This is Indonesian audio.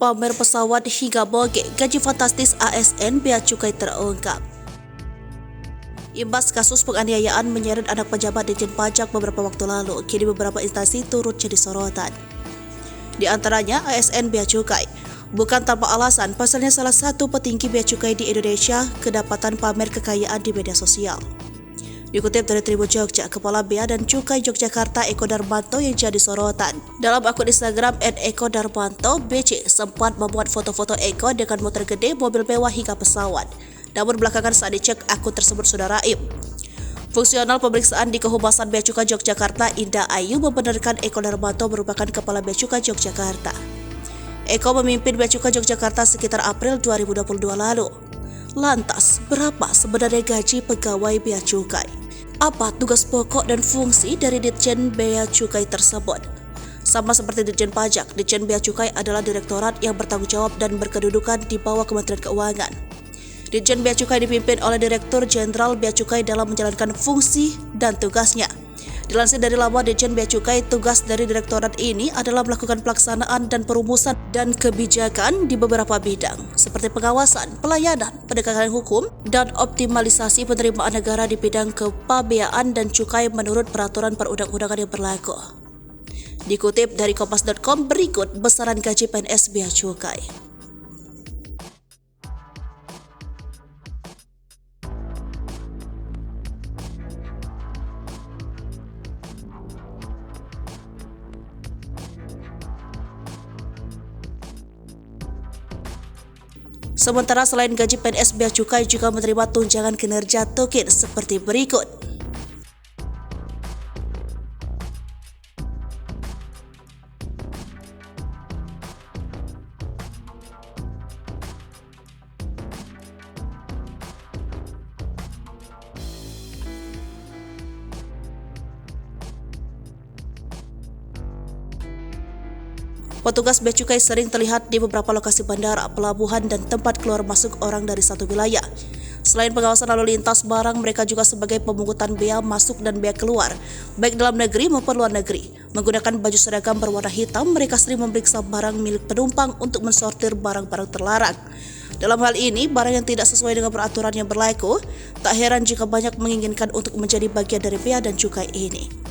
pamer pesawat hingga moge, gaji fantastis ASN Bea Cukai terungkap. Imbas kasus penganiayaan menyeret anak pejabat Ditjen Pajak beberapa waktu lalu, kini beberapa instansi turut jadi sorotan. Di antaranya ASN Bea Cukai. Bukan tanpa alasan, pasalnya salah satu petinggi Bea Cukai di Indonesia kedapatan pamer kekayaan di media sosial. Dikutip dari Tribun Jogja, Kepala Bea dan Cukai Yogyakarta Eko Darmanto yang jadi sorotan. Dalam akun Instagram @eko_darmanto BC sempat membuat foto-foto Eko dengan motor gede, mobil mewah hingga pesawat. Namun belakangan saat dicek akun tersebut sudah raib. Fungsional pemeriksaan di Kehumasan Bea Cukai Yogyakarta Indah Ayu membenarkan Eko Darmanto merupakan Kepala Bea Cukai Yogyakarta. Eko memimpin Bea Cukai Yogyakarta sekitar April 2022 lalu. Lantas, berapa sebenarnya gaji pegawai Bea Cukai? Apa tugas pokok dan fungsi dari Ditjen Bea Cukai tersebut? Sama seperti Ditjen Pajak, Ditjen Bea Cukai adalah direktorat yang bertanggung jawab dan berkedudukan di bawah Kementerian Keuangan. Ditjen Bea Cukai dipimpin oleh Direktur Jenderal Bea Cukai dalam menjalankan fungsi dan tugasnya. Dilansir dari laman Ditjen Bea Cukai, tugas dari direktorat ini adalah melakukan pelaksanaan dan perumusan dan kebijakan di beberapa bidang, seperti pengawasan, pelayanan, penegakan hukum, dan optimalisasi penerimaan negara di bidang kepabeaan dan cukai menurut peraturan perundang-undangan yang berlaku. Dikutip dari kompas.com, berikut besaran gaji PNS Bea Cukai. Sementara selain gaji PNS Bea Cukai juga menerima tunjangan kinerja token seperti berikut. Petugas Bea Cukai sering terlihat di beberapa lokasi bandara, pelabuhan, dan tempat keluar masuk orang dari satu wilayah. Selain pengawasan lalu lintas barang, mereka juga sebagai pemungutan bea masuk dan bea keluar, baik dalam negeri maupun luar negeri. Menggunakan baju seragam berwarna hitam, mereka sering memeriksa barang milik penumpang untuk mensortir barang-barang terlarang. Dalam hal ini, barang yang tidak sesuai dengan peraturan yang berlaku, tak heran jika banyak menginginkan untuk menjadi bagian dari bea dan cukai ini.